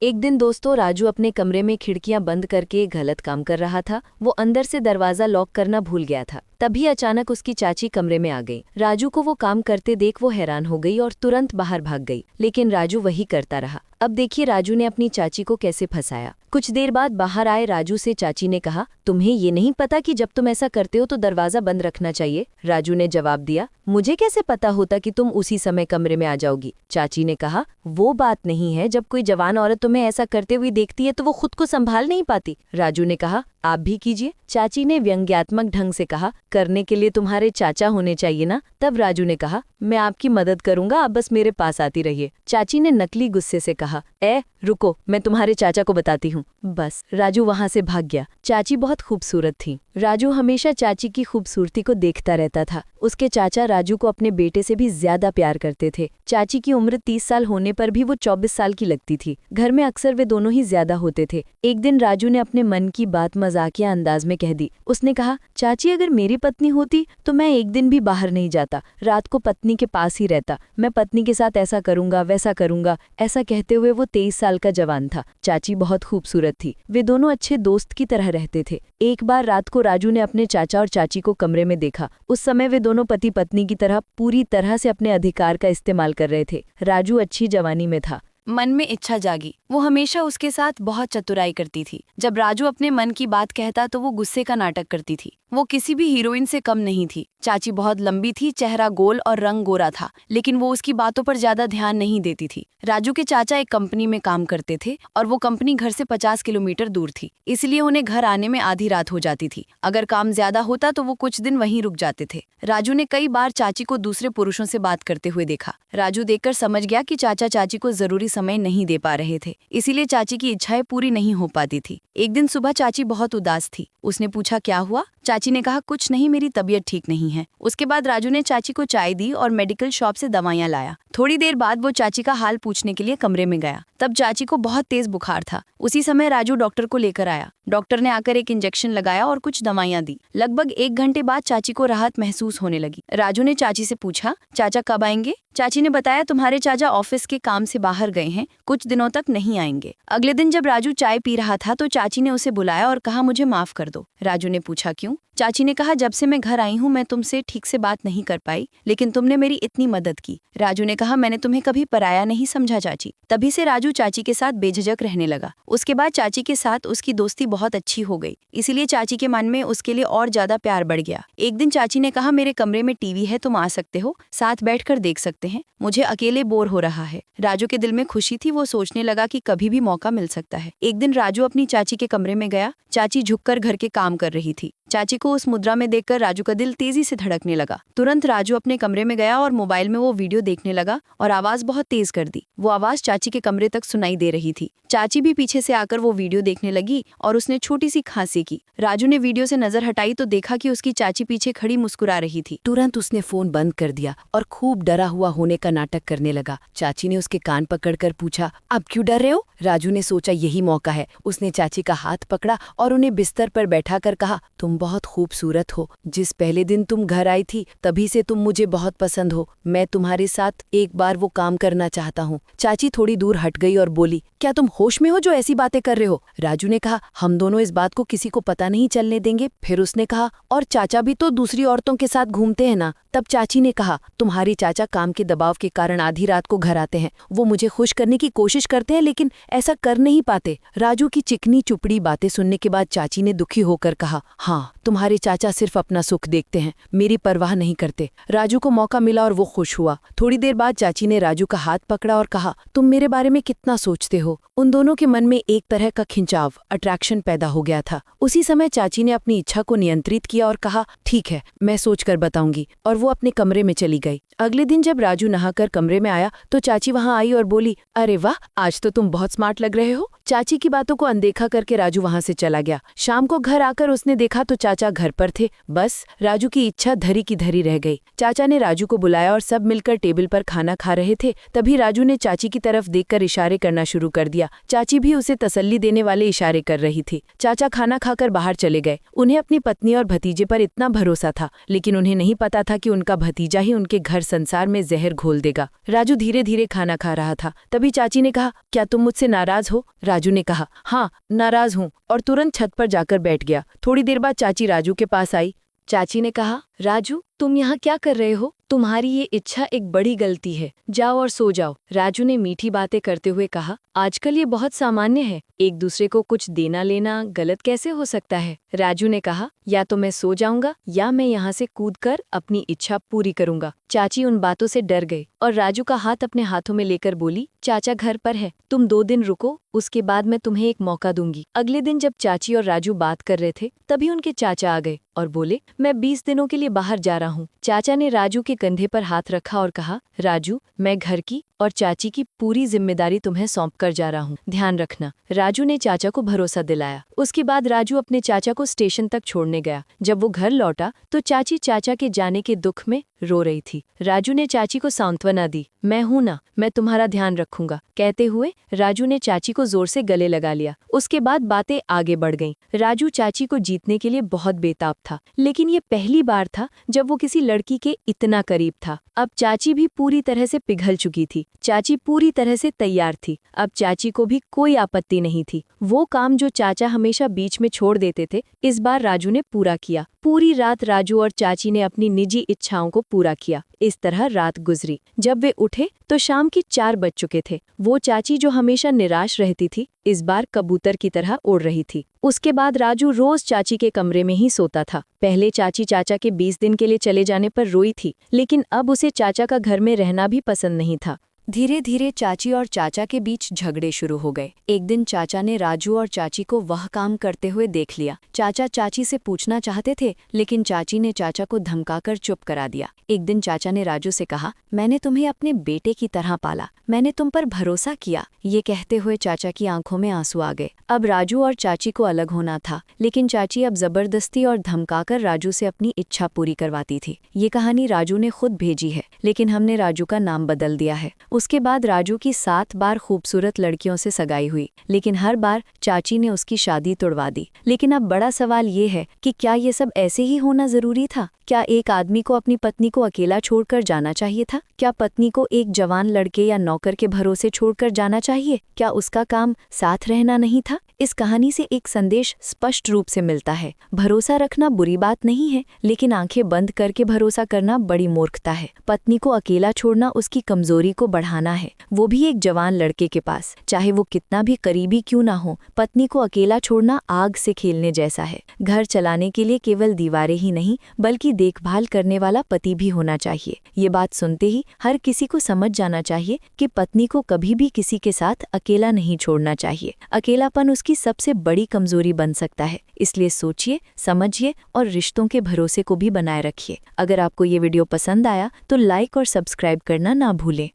एक दिन दोस्तों, राजू अपने कमरे में खिड़कियां बंद करके गलत काम कर रहा था। वो अंदर से दरवाजा लॉक करना भूल गया था। तभी अचानक उसकी चाची कमरे में आ गई। राजू को वो काम करते देख वो हैरान हो गई और तुरंत बाहर भाग गई, लेकिन राजू वही करता रहा। अब देखिए राजू ने अपनी चाची को कैसे फंसाया। कुछ देर बाद बाहर आए राजू से चाची ने कहा, तुम्हें ये नहीं पता कि जब तुम ऐसा करते हो तो दरवाजा बंद रखना चाहिए? राजू ने जवाब दिया, मुझे कैसे पता होता कि तुम उसी समय कमरे में आ जाओगी? चाची ने कहा, वो बात नहीं है, जब कोई जवान औरत तुम्हें ऐसा करते हुए देखती है तो वो खुद को संभाल नहीं पाती। राजू ने कहा, आप भी कीजिए। चाची ने व्यंग्यात्मक ढंग से कहा, करने के लिए तुम्हारे चाचा होने चाहिए ना। तब राजू ने कहा, मैं आपकी मदद करूंगा, आप बस मेरे पास आती रहिए। चाची ने नकली गुस्से से कहा, रुको, मैं तुम्हारे चाचा को बताती हूँ। बस राजू वहां से भाग गया। चाची बहुत खूबसूरत थी। राजू हमेशा चाची की खूबसूरती को देखता रहता था। उसके चाचा राजू को अपने बेटे से भी ज्यादा प्यार करते थे। चाची की उम्र 30 साल होने पर भी वो 24 साल की लगती थी। घर में अक्सर वे दोनों ही ज्यादा होते थे। एक दिन राजू ने अपने मन की बात मजाकिया अंदाज में कह दी। उसने कहा, चाची अगर मेरी पत्नी होती तो मैं एक दिन भी बाहर नहीं जाता, रात को पत्नी के पास ही रहता। मैं पत्नी के साथ ऐसा करूंगा, वैसा करूंगा। ऐसा कहते हुए वो 23 साल का जवान था। चाची बहुत खूबसूरत थी। वे दोनों अच्छे दोस्त की तरह रहते थे। एक बार रात को राजू ने अपने चाचा और चाची को कमरे में देखा। उस समय वे दोनों पति पत्नी की तरह पूरी तरह से अपने अधिकार का इस्तेमाल कर रहे थे। राजू अच्छी जवानी में था। मन में इच्छा जागी। वो हमेशा उसके साथ बहुत चतुराई करती थी। जब राजू अपने मन की बात कहता तो वो गुस्से का नाटक करती थी। वो किसी भी हीरोइन से कम नहीं थी। चाची बहुत लंबी थी, चेहरा गोल और रंग गोरा था, लेकिन वो उसकी बातों पर ज्यादा ध्यान नहीं देती थी। राजू के चाचा एक कंपनी में काम करते थे और वो कंपनी घर से 50 किलोमीटर दूर थी, इसलिए उन्हें घर आने में आधी रात हो जाती थी। अगर काम ज्यादा होता तो वो कुछ दिन वहीं रुक जाते थे। राजू ने कई बार चाची को दूसरे पुरुषों से बात करते हुए देखा। राजू देखकर समझ गया कि चाचा चाची को जरूरी समय नहीं दे पा रहे थे, इसीलिए चाची की इच्छाएं पूरी नहीं हो पाती थी। एक दिन सुबह चाची बहुत उदास थी। उसने पूछा, क्या हुआ? चाची ने कहा, कुछ नहीं, मेरी तबीयत ठीक नहीं है। उसके बाद राजू ने चाची को चाय दी और मेडिकल शॉप से दवाइयां लाया। थोड़ी देर बाद वो चाची का हाल पूछने के लिए कमरे में गया। तब चाची को बहुत तेज बुखार था। उसी समय राजू डॉक्टर को लेकर आया। डॉक्टर ने आकर एक इंजेक्शन लगाया और कुछ दवाइयां दी। लगभग 1 घंटे बाद चाची को राहत महसूस होने लगी। राजू ने चाची से पूछा, चाचा कब आएंगे? चाची ने बताया, तुम्हारे चाचा ऑफिस के काम से बाहर गए हैं, कुछ दिनों तक नहीं आएंगे। अगले दिन जब राजू चाय पी रहा था तो चाची ने उसे बुलाया और कहा, मुझे माफ कर दो। राजू ने पूछा, क्यों? चाची ने कहा, जब से मैं घर आई हूँ मैं तुमसे ठीक से बात नहीं कर पाई, लेकिन तुमने मेरी इतनी मदद की। राजू ने कहा, मैंने तुम्हें कभी पराया नहीं समझा चाची। तभी से राजू चाची के साथ बेझिझक रहने लगा। उसके बाद चाची के साथ उसकी दोस्ती बहुत अच्छी हो गई, इसीलिए चाची के मन में उसके लिए और ज्यादा प्यार बढ़ गया। एक दिन चाची ने कहा, मेरे कमरे में टीवी है, तुम आ सकते हो, साथ बैठकर देख सकते हैं, मुझे अकेले बोर हो रहा है। राजू के दिल में खुशी थी। वो सोचने लगा कि कभी भी मौका मिल सकता है। एक दिन राजू अपनी चाची के कमरे में गया। चाची झुककर घर के काम कर रही थी। चाची को उस मुद्रा में देखकर राजू का दिल तेजी से धड़कने लगा। तुरंत राजू अपने कमरे में गया और मोबाइल में वो वीडियो देखने लगा और आवाज बहुत तेज कर दी। वो आवाज चाची के कमरे तक सुनाई दे रही थी। चाची भी पीछे से आकर वो वीडियो देखने लगी और उसने छोटी सी खांसी की। राजू ने वीडियो से नजर हटाई तो देखा कि उसकी चाची पीछे खड़ी मुस्कुरा रही थी। तुरंत उसने फोन बंद कर दिया और खूब डरा हुआ होने का नाटक करने लगा। चाची ने उसके कान पकड़कर पूछा, अब क्यों डर रहे हो? राजू ने सोचा यही मौका है। उसने चाची का हाथ पकड़ा और उन्हें बिस्तर पर बैठाकर कहा, तुम बहुत खूबसूरत हो। जिस पहले दिन तुम घर आई थी तभी से तुम मुझे बहुत पसंद हो। मैं तुम्हारे साथ एक बार वो काम करना चाहता हूँ। चाची थोड़ी दूर हट गई और बोली, क्या तुम होश में हो जो ऐसी बातें कर रहे हो? राजू ने कहा, हम दोनों इस बात को किसी को पता नहीं चलने देंगे। फिर उसने कहा, और चाचा भी तो दूसरी औरतों के साथ घूमते हैं ना? तब चाची ने कहा, तुम्हारी चाचा काम के दबाव के कारण आधी रात को घर आते हैं। वो मुझे खुश करने की कोशिश करते हैं लेकिन ऐसा कर नहीं पाते। राजू की चिकनी चुपड़ी बातें सुनने के बाद चाची ने दुखी होकर कहा, हाँ, तुम्हारे चाचा सिर्फ अपना सुख देखते हैं, मेरी परवाह नहीं करते। राजू को मौका मिला और वो खुश हुआ। थोड़ी देर बाद चाची ने राजू का हाथ पकड़ा और कहा, तुम मेरे बारे में कितना सोचते हो? उन दोनों के मन में एक तरह का खिंचाव, अट्रैक्शन पैदा हो गया था। उसी समय चाची ने अपनी इच्छा को नियंत्रित किया और कहा, ठीक है, मैं सोचकर बताऊंगी। और वो अपने कमरे में चली गई। अगले दिन जब राजू नहाकर कमरे में आया तो चाची वहां आई और बोली, अरे वाह, आज तो तुम बहुत स्मार्ट लग रहे हो। चाची की बातों को अनदेखा करके राजू वहां से चला गया। शाम को घर आकर उसने देखा तो चाचा घर पर थे। बस राजू की इच्छा धरी की धरी रह गई। चाचा ने राजू को बुलाया और सब मिलकर टेबल पर खाना खा रहे थे। तभी राजू ने चाची की तरफ देखकर इशारे करना शुरू कर दिया। चाची भी उसे तसल्ली देने वाले इशारे कर रही थी। चाचा खाना खाकर बाहर चले गए। उन्हें अपनी पत्नी और भतीजे पर इतना भरोसा था, लेकिन उन्हें नहीं पता था कि उनका भतीजा ही उनके घर संसार में जहर घोल देगा। राजू धीरे धीरे खाना खा रहा था। तभी चाची ने कहा, क्या तुम मुझसे नाराज हो? राजू ने कहा, हाँ नाराज हूँ, और तुरंत छत पर जाकर बैठ गया। थोड़ी देर बाद चाची राजू के पास आई। चाची ने कहा, राजू तुम यहाँ क्या कर रहे हो? तुम्हारी ये इच्छा एक बड़ी गलती है, जाओ और सो जाओ। राजू ने मीठी बातें करते हुए कहा, आजकल ये बहुत सामान्य है, एक दूसरे को कुछ देना लेना गलत कैसे हो सकता है? राजू ने कहा, या तो मैं सो जाऊंगा या मैं यहाँ से कूदकर अपनी इच्छा पूरी करूंगा। चाची उन बातों से डर गई और राजू का हाथ अपने हाथों में लेकर बोली, चाचा घर पर है, तुम 2 दिन रुको, उसके बाद मैं तुम्हें एक मौका दूंगी। अगले दिन जब चाची और राजू बात कर रहे थे तभी उनके चाचा आ गए और बोले, मैं 20 दिनों के लिए बाहर जा रहा हूँ। चाचा ने राजू के कंधे पर हाथ रखा और कहा, राजू मैं घर की और चाची की पूरी जिम्मेदारी तुम्हें सौंप कर जा रहा हूँ, ध्यान रखना। राजू ने चाचा को भरोसा दिलाया। उसके बाद राजू अपने चाचा को स्टेशन तक छोड़ने गया। जब वो घर लौटा तो चाची चाचा के जाने के दुख में रो रही थी। राजू ने चाची को सांत्वना दी, मैं हूं ना, मैं तुम्हारा ध्यान रखूंगा। कहते हुए राजू ने चाची को जोर से गले लगा लिया। उसके बाद बातें आगे बढ़ गईं। राजू चाची को जीतने के लिए बहुत बेताब था, लेकिन ये पहली बार था जब वो किसी लड़की के इतना करीब था। अब चाची भी पूरी तरह से पिघल चुकी थी। चाची पूरी तरह से तैयार थी। अब चाची को भी कोई आपत्ति नहीं थी। वो काम जो चाचा हमेशा बीच में छोड़ देते थे, इस बार राजू ने पूरा किया। पूरी रात राजू और चाची ने अपनी निजी इच्छाओं को पूरा किया। इस तरह रात गुजरी। जब वे उठे तो शाम की 4 बज चुके थे। वो चाची जो हमेशा निराश रहती थी, इस बार कबूतर की तरह उड़ रही थी। उसके बाद राजू रोज चाची के कमरे में ही सोता था। पहले चाची चाचा के 20 दिन के लिए चले जाने पर रोई थी, लेकिन अब उसे चाचा का घर में रहना भी पसंद नहीं था। धीरे धीरे चाची और चाचा के बीच झगड़े शुरू हो गए। एक दिन चाचा ने राजू और चाची को वह काम करते हुए देख लिया। चाचा चाची से पूछना चाहते थे, लेकिन चाची ने चाचा को धमकाकर चुप करा दिया। एक दिन चाचा ने राजू से कहा, मैंने तुम्हें अपने बेटे की तरह पाला, मैंने तुम पर भरोसा किया। ये कहते हुए चाचा की आंखों में आंसू आ गए। अब राजू और चाची को अलग होना था, लेकिन चाची अब जबरदस्ती और धमकाकर राजू से अपनी इच्छा पूरी करवाती थी। ये कहानी राजू ने खुद भेजी है, लेकिन हमने राजू का नाम बदल दिया है। उसके बाद राजू की 7 बार खूबसूरत लड़कियों से सगाई हुई, लेकिन हर बार चाची ने उसकी शादी तुड़वा दी। लेकिन अब बड़ा सवाल ये है कि क्या ये सब ऐसे ही होना जरूरी था? क्या एक आदमी को अपनी पत्नी को अकेला छोड़कर जाना चाहिए था? क्या पत्नी को एक जवान लड़के या नौकर के भरोसे छोड़कर जाना चाहिए? क्या उसका काम साथ रहना नहीं था? इस कहानी से एक संदेश स्पष्ट रूप से मिलता है, भरोसा रखना बुरी बात नहीं है, लेकिन आंखें बंद करके भरोसा करना बड़ी मूर्खता है। पत्नी को अकेला छोड़ना उसकी कमजोरी को बढ़ाना है, वो भी एक जवान लड़के के पास, चाहे वो कितना भी करीबी क्यों ना हो। पत्नी को अकेला छोड़ना आग से खेलने जैसा है। घर चलाने के लिए केवल दीवारें ही नहीं, बल्कि देखभाल करने वाला पति भी होना चाहिए। ये बात सुनते ही हर किसी को समझ जाना चाहिए कि पत्नी को कभी भी किसी के साथ अकेला नहीं छोड़ना चाहिए। अकेलापन उसकी सबसे बड़ी कमजोरी बन सकता है। इसलिए सोचिए, समझिए और रिश्तों के भरोसे को भी बनाए रखिए। अगर आपको ये वीडियो पसंद आया तो लाइक और सब्सक्राइब करना ना भूलें।